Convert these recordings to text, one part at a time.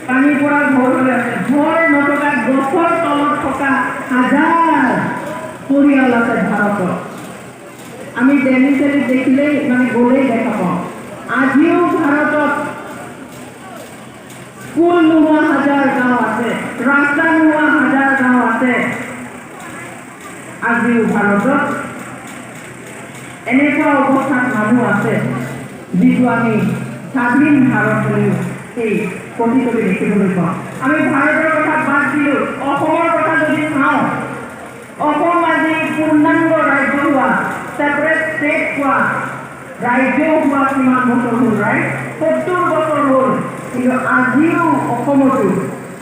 পানী পৰা ঘৰ হৈ আছে, ঘৰ নথকা গছৰ তলত থকা হাজাৰ পৰিয়াল আছে ভাৰতত। আমি দিল্লী চেলি দেখিলেই মানে গ'লেই দেখা পাওঁ। আজিও ভাৰতত স্কুল নোহোৱা হাজাৰ গাঁও আছে, ৰাস্তা নোহোৱা হাজাৰ গাঁও আছে। আজিও ভাৰতত এনেকুৱা অৱস্থাত মানুহ আছে যিটো আমি স্বাধীন ভাৰত বুলি সেই প্ৰতিচ্ছবি দেখিবলৈ পাওঁ। আমি ভাৰতৰ কথা বাদ দিলোঁ, অসমৰ কথা যদি চাওঁ, অসম আজি পূৰ্ণাংগ ৰাজ্য হোৱা, ছেপাৰেট ষ্টেট হোৱা, ৰাজ্য হোৱা কিমান বছৰ হ'ল? ৰাইট, 70 বছৰ হ'ল। কিন্তু আজিও অসমতো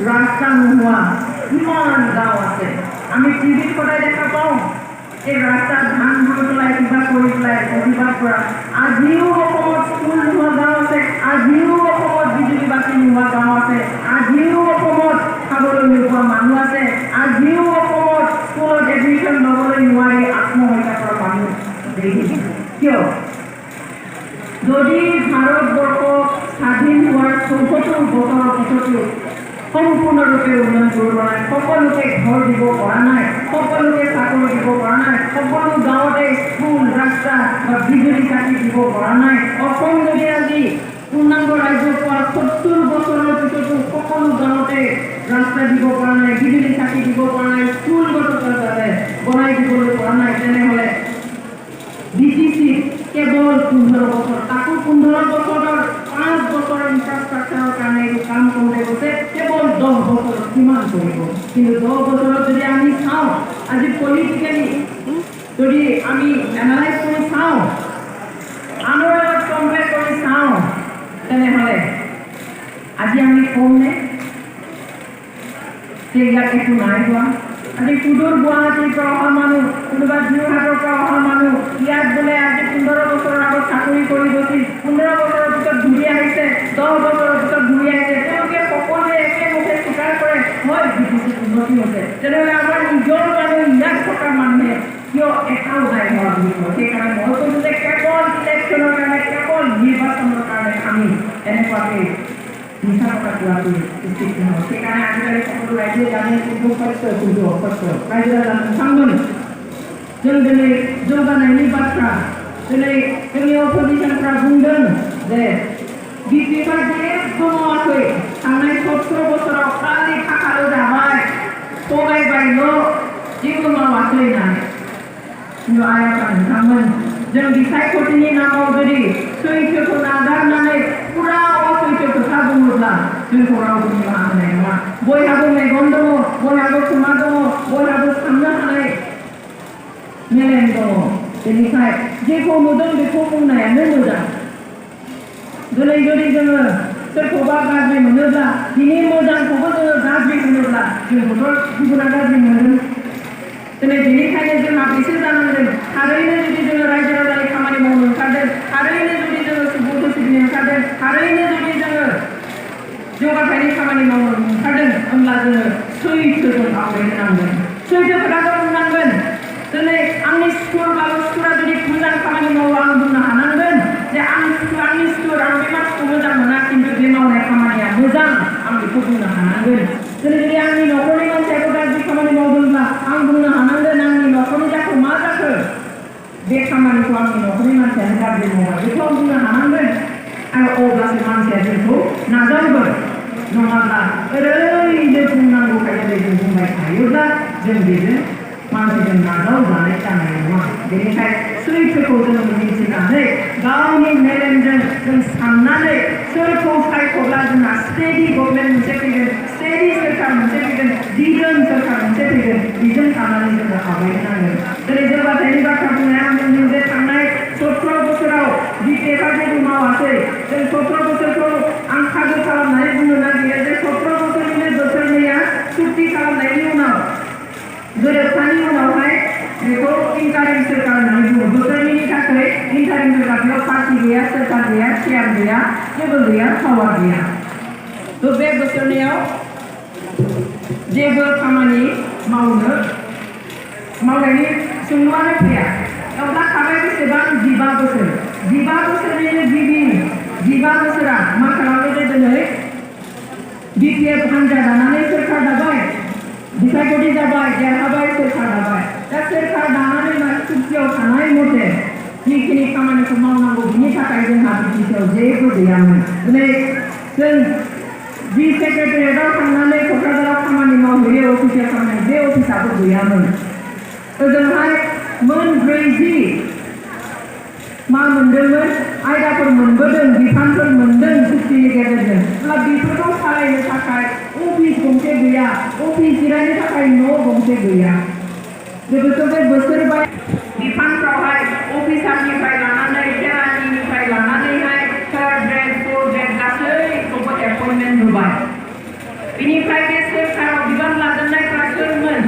ৰাস্তা নোহোৱা কিমান গাঁও আছে। আমি টিভিত সদায় দেখা পাওঁ এই ৰাস্তাত ধান ধুই পেলাই কিবা কৰি পেলাই প্ৰতিবাদ কৰা। আজিও অসমত স্কুল নোহোৱা গাঁও আছে, আজিও অসমত বিজুলী বাতি নোহোৱা গাঁও আছে, আজিও অসমত খাবলৈ নোপোৱা মানুহ আছে, আজিও অসমত স্কুলত এডমিশ্যন ল'বলৈ নোৱাৰি আত্মহত্যা কৰা মানুহ দেখিছোঁ। কিয়? যদি ভাৰতবৰ্ষ স্বাধীন হোৱাৰ ৭৪ বছৰৰ পিছতো সম্পূৰ্ণৰূপে উন্নয়ন কৰিব নাই, সকলোকে ঘৰ দিব পৰা নাই, সকলোকে চাকৰি দিব পৰা নাই, সকলো গাঁৱতে স্কুল, ৰাস্তা বা বিজুলী কাটি দিব পৰা নাই, অসম যদি আজি পূৰ্ণাংগ ৰাজ্য পোৱাৰ ৭০ বছৰৰ পিছতো সকলো গাঁৱতে ৰাস্তা দিব পৰা নাই, বিজুলী কাটি দিব পৰা নাই, স্কুল গতকালে বনাই দিবলৈ পৰা নাই, তেনেহ'লে BTC কেৱল 15 বছৰ, তাকো 15 বছৰৰ 5 বছৰৰ ইনফ্ৰাষ্ট্ৰাকচাৰৰ কাৰণে কাম কৰোঁতে গৈছে, কেৱল 10 বছৰত কিমান কৰিব? কিন্তু 10 বছৰত যদি আমি চাওঁ, আজি পলিটিকেলি যদি আমি এনালাইজ কৰি চাওঁ, আনৰ লগত কম্পেয়াৰ কৰি চাওঁ, তেনেহ'লে আজি আমি কমনে সেইবিলাক একো নাই হোৱা? আজি সুদূৰ গুৱাহাটীৰ পৰা অহা মানুহ, কোনোবা যোৰহাটৰ পৰা অহা মানুহ ইয়াত বোলে আজি 15 বছৰৰ আগত চাকৰি কৰি গৈছিল, 15 বছৰৰ পিছত ঘূৰি আহিছে, 10 বছৰৰ পিছত ঘূৰি আহিছে, তেওঁলোকে সকলোৱে একেমুখে স্বীকাৰ কৰে হয় BTC উন্নতি হৈছে। তেনেহ'লে আমাৰ নিজৰ মানুহ ইয়াত থকা মানুহে কিয় এটাও নাই হোৱা বুলি কয়? সেইকাৰণে মই কৈছোঁ যে কেৱল ইলেকশ্যনৰ কাৰণে, কেৱল নিৰ্বাচনৰ কাৰণে আমি এনেকুৱাকৈ মিছা কথা কোৱাটো উচিত নহয়। সেইকাৰণে আজিকালি সকলো ৰাইজে জানে কোনটো সত্য, কোনটো অসত্য। रायजोआ नोंथांमोन जों दिनै जौगानायनि बाथ्रा दिनै जोंनि अपोजिशनफ्रा बुंदों जे बिटिआर जेबो मावाखै, थांनाय 70 बोसोराव खालि थाखाल' जाबाय, थगायबायल', जेबो मावाखै होननानै। खिन्थु आइआफा नोंथांमोन, जों बिसायख'थिनि नामाव जुदि सैथोखौ नागारनानै फुरा असैथो खोथा बुङोब्ला जोंखौ रावबो निमाहा होनाय नङा। बयहाबो मेगन दङ, बयहाबो खोमा दङ, बयहाबो साननो हानाय मेलेम दङ। बेनिखाय जेखौ नुदों बेखौ बुंनायानो मोजां। दिनै जुदि जोङो सोरखौबा गाज्रि मोनोब्ला, बिनि मोजांखौबो जोङो गाज्रि होनोब्ला जोंखौथ' गुबुना गाज्रि मोनगोन। दिनै बेनिखायनो जोंहा बिसो जानांगोन। थारैनो जुदि जोङो रायजो राजानि खामानि मावनो ओंखारदों, थारैनो जुदि जोङो सुबुंखौ सिबिनो ओंखारदों, थारैनो जुदि जोङो जौगाथायनि खामानि मावनो ओंखारदों, होमब्ला जोङो सैथोजों आवगायनांगोन, सैथो खोथाखौ बुंनांगोन। दिनै आंनि स्कुल बा स्कुला जुदि मोजां खामानि मावो, आं बुंनो हानांगोन जे आंनि स्कुल आं बे मानसिखौ मोजां मोना, खिन्थु बे मावनाय खामानिया मोजां, आं बेखौ बुंनो हानांगोन। दिनै जुदि आंनि न'खरनि मानसियाबो गाज्रि खामानि मावदोंब्ला आं बुंनो हानांगोन आंनि न'खरनि जाखौ मा जाखो, बे खामानिखौ आंनि न'खरनि मानसियानो गाज्रि मावबाय, बेखौ आं बुंनो हानांगोन। आरो अब्लासो मानसिया जोंखौ नाजावगोन। नङाब्ला ओरैनो बुंनांगौखाय जों बुंबाय थायोब्ला जों बेजों मानसिजों नाजावजानाय जानाय नङा। बेनिखाय सैथोखौ जों मिथिनानै गावनि मेलेमजों जों साननानै सोरखौ सायख'ब्ला जोंहा स्टेडि गभर्नमेन्ट मोनसे फैगोन, स्टेडि सोरखार मोनसे फैगोन, दिदोम सोरखार मोनसे फैगोन, बेजों साननानै जोङो आवगायनांगोन। दिनै जौगाथायनि बाथ्रा बुंनाया आं बुंदों जे थांनाय 17 बोसोराव बिटिआरआ जेबो मावासै। जों 17 बोसोरखौ आं खागो खालामनानै बुंनो नागिरो जे 17 बोसोरनिनो बोसोरनैया सुक्ति खालामनायनि उनाव, गोरोबथानि उनावहाय बेखौ इन्टारिम सोरखार होननानै बुङो। बोसोरनैनि थाखाय इन्टारिम सोरखार, बेयाव पार्टि गैया, सोरखार गैया, चेयार गैया, जेबो गैया, पावार गैया। तो बे बोसोरनैयाव जेबो खामानि मावनायनि सोंलुआनो फैया। अब्ला थाबाय बेसेबां? 15 बोसोर। 15 बोसोरनिनो गिबि 15 बोसोरा मा खालामो जे दिनै BPF हान्जा दानानै सोरखार दाबाय बिसायख'थि जाबाय देरहाबाय सोरखार दाबाय दा सोरखार दानानै मानसिफोरनियाव थानाय मथे जिखिनि खामानिखौ मावनांगौ बिनि थाखाय जोंहा बिटिसिआव जेबो गैयामोन दिनै जों जि सेक्रेटारियेटआव थांनानै क'क्राझाराव खामानि मावहैयो अफिसियेल खामानि बे अफिसाबो गैयामोन ओजोंहाय मोन 40 मा मोनदोंमोन आयदाफोर मोनबोदों बिफानफोर मोनदों सुक्तिनि गेजेरजों अब्ला बेफोरखौ सालायनो थाखाय अफिस गंसे गैया अफिस जिरायनो थाखाय न' गंसे गैया बेफोरखौ बोसोरबा बिफानफ्रावहाय अफिसारनिफ्राय लानानै केरानिनिफ्राय लानानैहाय 3rd ग्रेड 4th ग्रेड गासैखौबो एपइन्टमेन्ट होबाय बेनिफ्राय बे सोरखाराव बिबान लाजेननायफ्रा सोरमोन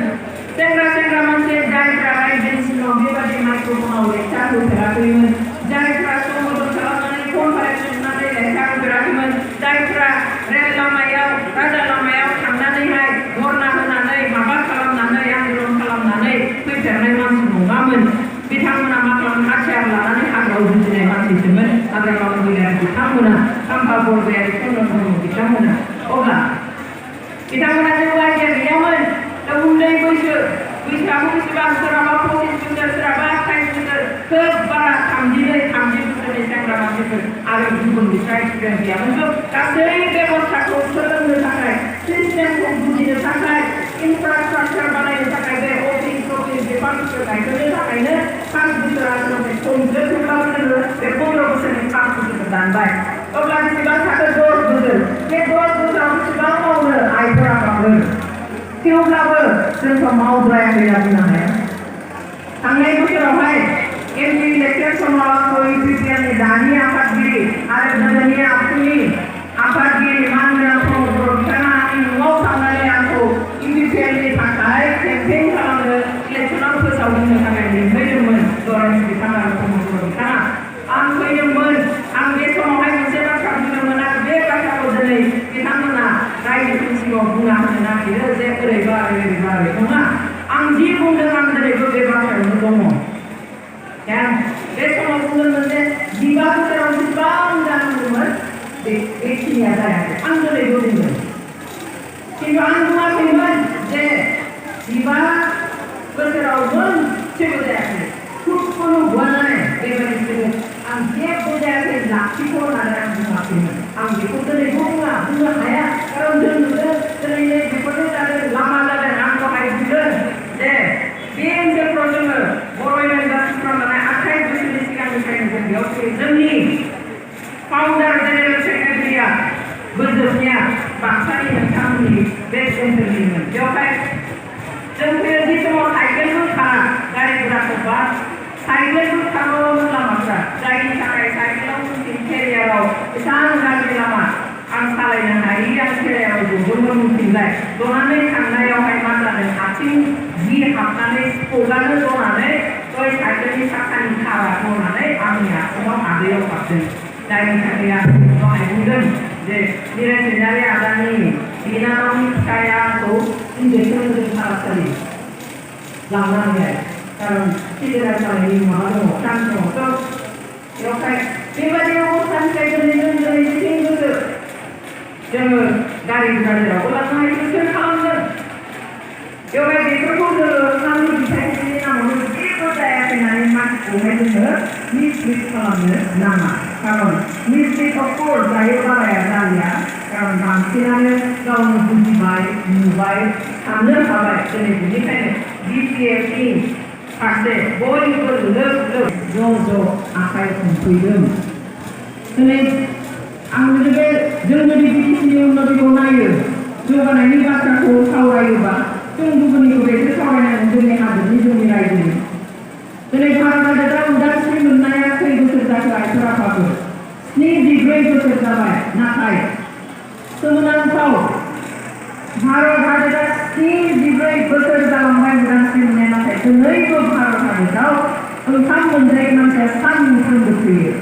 सेंग्रा मानसि जायफ्राहाय दिनैसिमाव बेबादि माइक्र'फनाव लेक्सार होफेराखैमोन जायफ्रा समदन खालामनानै कनफारेन्स खुंनानै लेक्सार होफेराखैमोन जायफ्रा रेल लामायाव राजा लामायाव थांनानैहाय धर्ना होनानै माबा खालामनानै आन्दलन खालामनानै फैफेरनाय मानसि नङामोन बिथांमोना मा खालामो हाथियार लानानै हाग्रायाव जुजिनाय मानसिसोमोन हाग्रा मावगिरिया बिथांमोना खाम्फा बरगयारि खनन बिथांमोना अब्ला बिथांमोना जेबो आइडिया गैयामोन उन्दै बैसोआबो बेसेबां सोरहाबा 25 बोसोर सोरहाबा 28 बोसोर खोब बारा 32-30 बोसोरनि सेंग्रा मानसिफोर आरो गुबुननिफ्राय एक्सपिरियेन्स गैयामोन गासै बेबस्थाखौ सोलोंनो थाखाय सिस्टेमखौ बुजिनो थाखाय इनफ्रास्ट्राक्चार बानायनो थाखाय बे अफिस बिफानफोरखौ गायसननो थाखायनो 5 बोसोरा सोलोंथाइ खमजों थेवब्लाबो जोङो बे 15 बोसोरनि 5 बोसोरखौ दानबाय अब्ला बेसेबां थाखो 10 बोसोर बे 10 बोसोराव बेसेबां मावनो आइफोरा मावदों थेवब्लाबो जोंखौ मावद्रायाखै होनना बुंनो हाया थांनाय बोसोरावहाय एमपि इलेक्सन समाव आंखौ इउपिपिएलनि दानि आफादगिरि आरो गोदोनि आफादनि आफादगिरि माननीय प्रमोद बिथाङा आंनि न'आव थांनानै आंखौ इउपिपिएलनि थाखाय केम्पेइन खालामनो इलेक्सनाव फोसावनो थाखाय लिंहैदोंमोन जरानि बिथाङा आरो प्रमोद बिथाङा आं फैदोंमोन आं बे समावहाय मोनसे बाथ्रा बुंदोंमोन आरो बे बाथ्राखौ दिनै बिथांमोना रायजोनि सिगाङाव बुंना होनो नागिरो जे ओरैबा ओरैबा ओरै नङा आं जि बुंदों आं दिनैबो बे बाथ्रायावनो दङ बे समाव बुंदोंमोन जे 15 बोसोराव बेसेबां जानांगौमोन बेखिनिया जायाखै आं दिनैबो बुंदों खिन्थु आं बुङाखैमोन जे 15 बोसोरावबो जेबो जायाखै खुनु बुङानानै बेबायदि आं जेबो जायाखै लाखिख' होननानै आं बुङाखैमोन आं बेखौ दिनैबो बुंनो हाया कारन जों नुदों दिनै बेफोरनो जादों लामा जादों आं दहाय बुंदों जे बे ओनसोलफ्राव जोङो बर' इउनिभारसिटिफ्राव लानाय 28 बोसोरनि सिगांनिफ्रायनो जों बेयाव फैयो जोंनि फाउन्डार जेनेरेल सेक्रेटारिया गोजोनिया बाक्सानि नोंथांमोननि बे ओनसोलनिमोन बेवहाय जों फैयो जि समाव साइकेलबो खारा गारि गुराखौ बा साइकेलबो खारोमोन लामाफ्रा जायनि थाखाय साइकेलाव केरियाराव एसां गाज्रि लामा आं सालायनो हायि आं केरियाराव ज'बोमोन उनथिंजाय जनानै थांनायावहाय मा जादों आथिं जि हाबनानै स्पगानो जनानै बै साइकेलनि साखानि थारा जनानै आंनि आथिङाव आदैयाव हाबदों जायनि थाखाय आं दहाय बुंदों जे निरन्जनारि आदानि बिनानावनि फिसाया आंखौ इन्जेकसन होदों फाहामसालि लांनानैहाय कारन सिलेन्डार सालायनि माबा दङ चान्स दङ बेवहाय बेबायदि अबस्थानिफ्राय दिनै 3 बोसोर जोङो गारि गुरा जेरावबो लांनो हायो सोर खालामदों बेवहाय बेफोरखौ जोङो आंनि बिथांखिनि नामावनो जेबो जायाखै होननानै मानसिखौहाय जोङो मिसलिड खालामनो नाङा कारन मिसलिड अफकर्स जायो बाराया जालिया कारन बांसिनानो गावनो बुजिबाय नुबाय साननो हाबाय दिनै बेनिखायनो बिपिएफनि फारसे बयबो लोब ज' आखाइ हमफैदों दिनै आं बे जोंनि बिटिसिनि उन्नतिखौ नायो जौगानायनि बाथ्राखौ सावरायोबा जों गुबुननिखौ बेखौ सावरायनानै जोंनि हादोरनि जोंनि रायजोनि दिनै भारत हादोरा उदांस्रि मोननाया खै बोसोर जाखो आइफोर आफाफोर 74 बोसोर जाबाय नाथाय सोमोनांथाव भारत हादोरा 74 बोसोर जालांबाय उदांस्रि मोननाया नाथाय दिनैबो भारत हादोराव ओंखाम मोनजायै मानसिया सानफ्रोमबो फैयो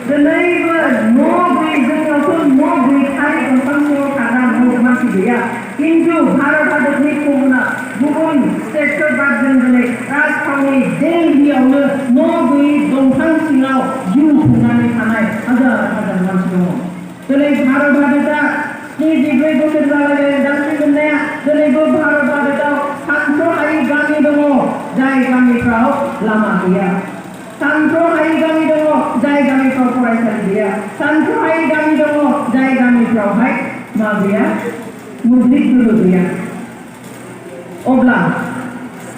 दिनैबो न' जोंनावथ' न' गैखाय ओंखाम न'आव थाग्रा मानसि गैया किन्तु भारत हादरनि गुबुन स्टेटफोर बादजों दिनै राजथावनि दिल्लीयावनो न' गैयै दंफां सिङाव जिउ खुंनानै थानाय हाजार मानसि दङ दिनै भारत हादरा 24 बोसोर जालायबाय उदांस्रि मोननाया दिनैबो भारत हादराव सानथ्र'हायि गामि दङ जाय गामिफ्राव लामा गैया सानथ्र'हायि गामि दङ जाय गामिफ्राव फरायसालि गैया सानथ्र'हायि गामि दङ जाय गामिफ्रावहाय मा गैया मोब्लिब गोहो गैया अब्ला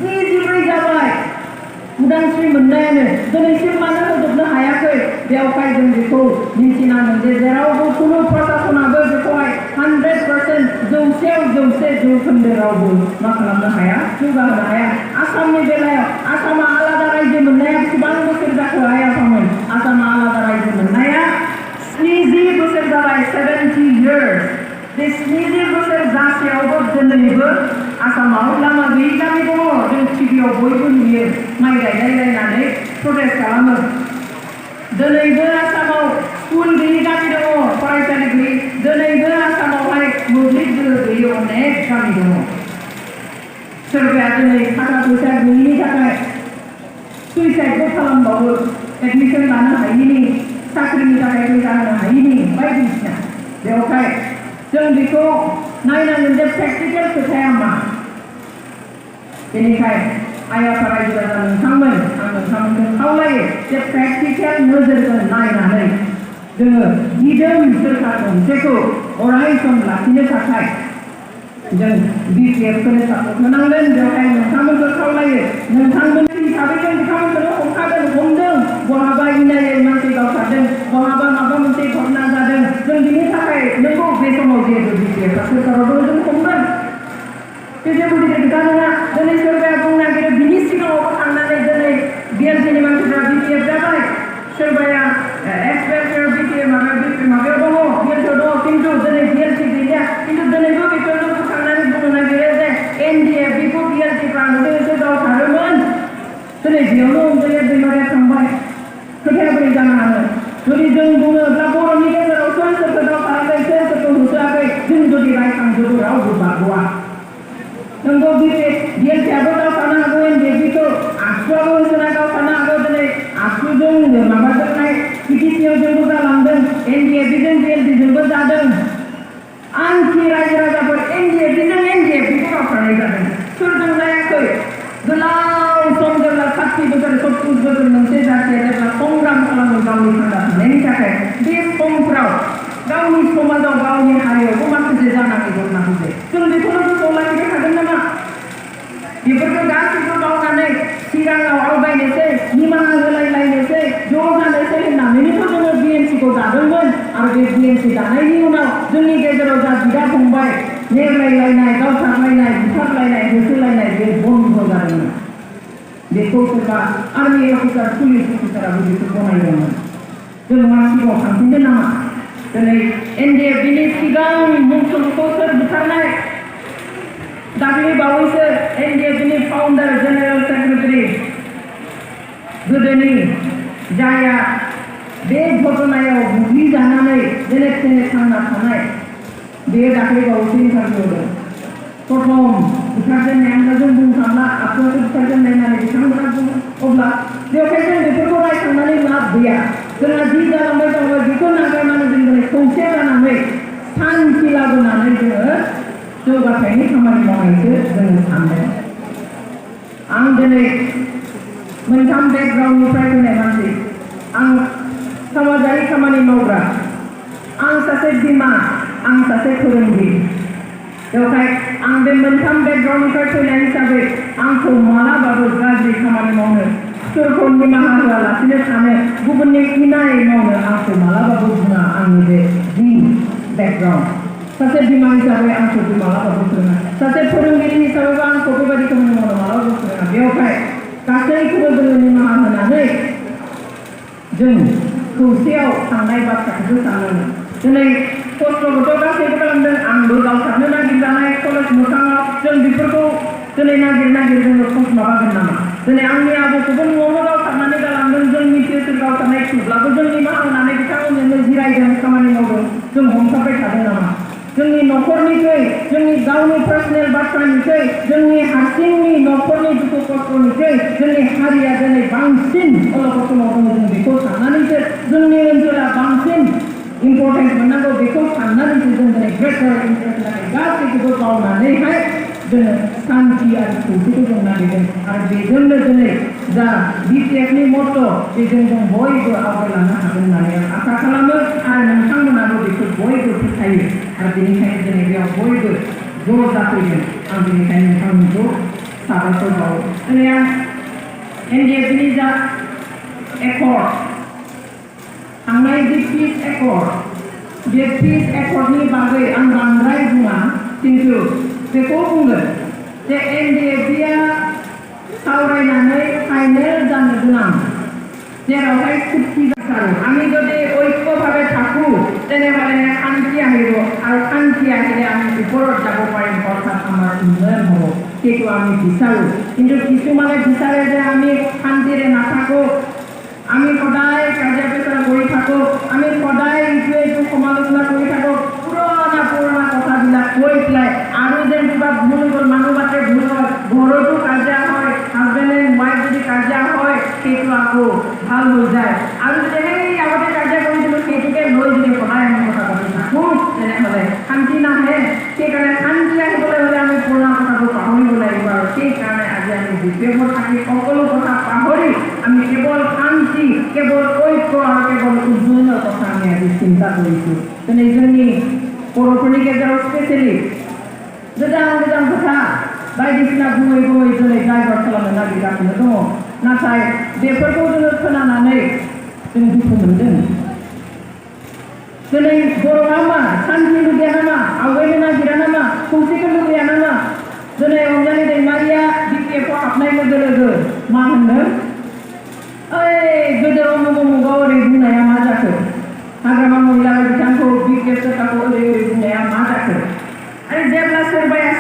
24 जाबाय उदांस्रि मोननायानो दिनैसिम मानो होजोबनो हायाखै बेवहाय जों बेखौ मिथिनांगोन जे जेरावबो कुनु प्रशासनाबो बेखौहाय 100% जौखोन्दो रावबो मा खालामनो हाया जौगाहोनो हाया आसामनि बेलायाव आसामा आलादा रायजो मोननाया बेसेबां बोसोर जाखो आइ आफामोन आसामा आलादा रायजो मोननाया 70 बोसोर जाबाय 70 years बे 70 बोसोर जासेयावबो दिनैबो आसामाव लामा गैयि गामि दङ जों टिभियाव बयबो नुयो माइ गायलायलायनानै प्रटेस्ट खालामो दिनैबो आसामाव स्कुल गैयि गामि दङ फरायसालि गैयि दिनैबो आसामावहाय मोब्लिब गोहो गैयि अनेक गामि दङ सोरबाया दिनै थाखा फैसा गैयिनि थाखाय सुइसाइडबो खालामबावो एडमिसन लानो हायिनि साख्रिनि थाखाय फैसा होनो हायिनि बायदिसिना बेवहाय जों बेखौ नायनांगोन जे प्रेक्टिकेल खोथाया मा बेनिखायनो आइ आफा रायजो राजा नोंथांमोन आं नोंथांमोनखौ खावलायो जे प्रेक्टिकेल नोजोरजों नायनानै जोङो दिदोम सोरखार गंसेखौ अराय सम लाखिनो थाखाय जों BPFखौनो सापर्ट होनांगोन बेवहाय नोंथांमोनखौ खावलायो नोंथांमोननि हिसाबै जों बिथांमोनखौनो हमदों बहाबा इनायै मानसि गावथारदों बहाबा माबा मोनसे घटना जादों जों बिनि थाखाय नोंगौ बे समाव जिहेतु BPFआ सोरखारावबो जों हमगोन बे जेबो गिदिर खोथा नङा दिनै सोरबाया बुंनो नागिरो बिनि सिगाङावबो थांनानै दिनै BLCनि मानसिफ्रा BPF जाबाय सोरबाया एक्सपेक्टर BPF माबायाव दङ BLCआव दङ खिन्थु दिनै BLC गैलिया खिन्थु दिनैबो बेखौनो थांनानै बुंनो नागिरो जे NDF बेखौ BLCफ्रा नुदोंसो गावथारोमोन दिनै बेयावनो अनजालिया दैमारिया थांबाय खोथाया बोरै जानो हागोन जुदि जों बुङोब्ला बर'नि गेजेराव सोरखौ गावथाराखै सोरखौ होसोआखै जों जुदि रायखांजोबो रावबो बारग'आ नंगौ BLCआबो गावथारनो हागौ NDFखौ आसुआबो होसोना गावथारनो हागौ दिनै आसुजों माबाजोंहाय PTCआव जोंबो जालांदों NDFजों BLCजोंबो जादों आंखि रायजो राजाफोर NDFखौ गावथारनाय जादों सोरजों जायाखै गोलाव सम जेब्ला 60 बोसोर 70 बोसोर मोनसे जाथिया जेब्ला संग्राम खालामो गावनि थांना थानायनि थाखाय बे समफ्राव गावनि समाजाव गावनि हारियावबो माखासे जानानै घटनाखौ जायो जों बेखौनो गोसोआव लाखिबाय थागोन नामा बेफोरखौ गासैबो बावनानै सिगाङाव आवगायनोसै निमाहा होलायलायनोसै ज' जानोसै होननानैनोथ' जोङो BNCखौ दादोंमोन आरो बे BNC दानायनि उनाव जोंनि गेजेराव जा बिदा फंबाय नेरलायलायनाय गावथारलायनाय बुथारलायनाय होसोलायनाय बे बन्द जादोंमोन बेखौ सोरबा आर्मि अफिसार पुलिस अफिसाराबो बेखौ गनायदोंमोन जों मा सिगाङाव थांफिनगोन नामा दिनै NDFनि सिगां मुंसुमखौ सोर बुथारनाय दाख्लै बावैसो NDFनि फाउन्डार जेनेरेल सेक्रेटारि गोदोनि जायहा बे घटनायाव बुग्लिजानानै जेने थेने थांना थानाय बे दाख्लै बावैसो इन्टारभिउ होदों प्रथम बुथारजेननायानो जों बुंनो थांला आखुवासो बुथारजेननाय होननानै बिथांमोना बुङो अब्ला बेवहाय जों बेफोरखौ रायखांनानै लाब गैया जोंहा जि जालांबाय दङ बेखौ नागारनानै जों दिनै खौसे जानानै शान्ति लाबोनानै जोङो जौगाथायनि खामानि मावनायसो जोङो सानदों आं दिनै मोनथाम बेकग्राउन्डनिफ्राय फैनाय मानसि आं समाजारि खामानि मावग्रा आं सासे बिमा आं सासे फोरोंगिरि बेवहाय आं बे मोनथाम बेकग्राउन्डनिफ्राय फैनाय हिसाबै आंखौ मालाबाबो गाज्रि खामानि मावनो सोरखौ निमाहा होआलासिनो थानो गुबुननि इनाय मावनो आंखौ मालाबाबो बुङा आंनि बे जि बेकग्राउन्ड सासे बिमा हिसाबै आंखौ मालाबाबो फोरोङा सासे फोरोंगिरि हिसाबैबो आंखौ बेबायदि खामानि मावनो मालाबाबो फोरोङा बेवहाय गासैखौबो जोङो निमाहा होनानै जों खौसेयाव थांनाय बाथ्राखौबो साननांगोन दिनै खस्थ'खौथ' गासैबो खालामदों आंबो गावथारनो नागिरजानाय कलेज मोखाङाव जों बेफोरखौ दिनै नागिर जोङो माबागोन नामा दिनै आंनि आबौखौबो न'आवनो गावथारनानै गालांदों जों मिथियो सोर गावथारनाय थेवब्लाबो जों निमाहा होनानै बिथांमोनजोंनो जिरायदों खामानि मावदों जों हमथाबाय थादों नामा जोंनि न'खरनिख्रुइ जोंनि गावनि पार्सनेल बाथ्रानिख्रुइ जोंनि हारसिंनि न'खरनि दुखु खस्थ'निख्रुइ जोंनि हारिया दिनै बांसिन अलखद समाव दङ जों बेखौ साननानैसो जोंनि ओनसोला बांसिन इम्पर्टेन्स मोननांगौ बेखौ साननानैसो जों दिनै ग्रेटार इन्डियानि थाखाय गासैखौबो मावनानैहाय जोङो शान्ति आरो खौसेखौ जों नागिरदों आरो बेजोंनो दिनै जा BPFनि मट्ट' बेजों जों बयबो आवगायलांनो हागोन होननानै आं आसा खालामो आरो नोंथांमोनाबो बेखौ बयबो फोथायो आरो बेनिखायनो दिनै बेयाव बयबो ज' जाफैदों आं बेनिखायनो नोंथांमोनखौ साबायखर बावो दिनै आं NDFनि जा एकर्ड थांनाय जि पिस एकर्ड बे पिस एकर्डनि बागै आं बांद्राय बुङा खिन्थु बेखौ बुंगोन जे NDFआ सावरायनानै फाइनेल जानो गोनां जेरावहाय চুক্তি जाथारो আমি যদি ঐক্যভাৱে থাকো তেনেহ'লে শান্তি আহিব আৰু শান্তি আহিলে আমি ওপৰত যাব পাৰিম অৰ্থাৎ আমাৰ উন্নয়ন হ'ব সেইটো আমি বিচাৰোঁ কিন্তু কিছুমানে বিচাৰে যে আমি শান্তিৰে নাথাকো আমি সদায় কাজিয়া পেচাল কৰি থাকো আমি সদায় ইটোৱে সমালোচনা কৰি থাকো পুৰণা কথাবিলাক কৈ পেলাই আৰু যেন কিবা ভুল গ'ল মানুহ বাটে ভুল হয় ঘৰতো কাজিয়া হয় হাজবেণ্ড এণ্ড ৱাইফ যদি কাজিয়া হয় সেইটো আকৌ ভাল হৈ যায় আৰু যদি সেই আগতে কাজিয়া কৰিছিলোঁ সেইটোকে লৈ যদি সদায় আমি কথা পাতি থাকোঁ তেনেহ'লে শান্তি নাহে সেইকাৰণে শান্তি আহিবলৈ হ'লে আমি পুৰণা কথাবোৰ পাহৰিব লাগিব আৰু সেইকাৰণে আজি আমি BPFত থাকি সকলো কথা পাহৰি আমি কেৱল শান্তি কেৱল ঐক্য আৰু কেৱল উন্নয়নৰ কথা আমি আজি চিন্তা কৰিছোঁ दिनै जोंनि बर'फोरनि गेजेराव स्पेसियेलि गोजान खोथा बायदिसिना बुङै दिनै डाइभार्ट खालामनो नागिरगासिनो दङ नाथाय बेफोरखौ जोङो खोनानानै जों दुखु मोनदों दिनै बर'आ मा शान्ति लुगैया नामा आवगायनो नागिरा नामा खौसेखौ लुगैया नामा दिनै अनजालि दैमारिया BPFआव हाबनाय लोगो लोगो मा होनदों ओइ गोदोआव मुगाव ओरै बुंनाया मा जाखो हाग्रामा महिला बिथांखौ BPF सोरखारखौ ओरै बुंनाया मा जाखो आरो जेब्ला सोरबाया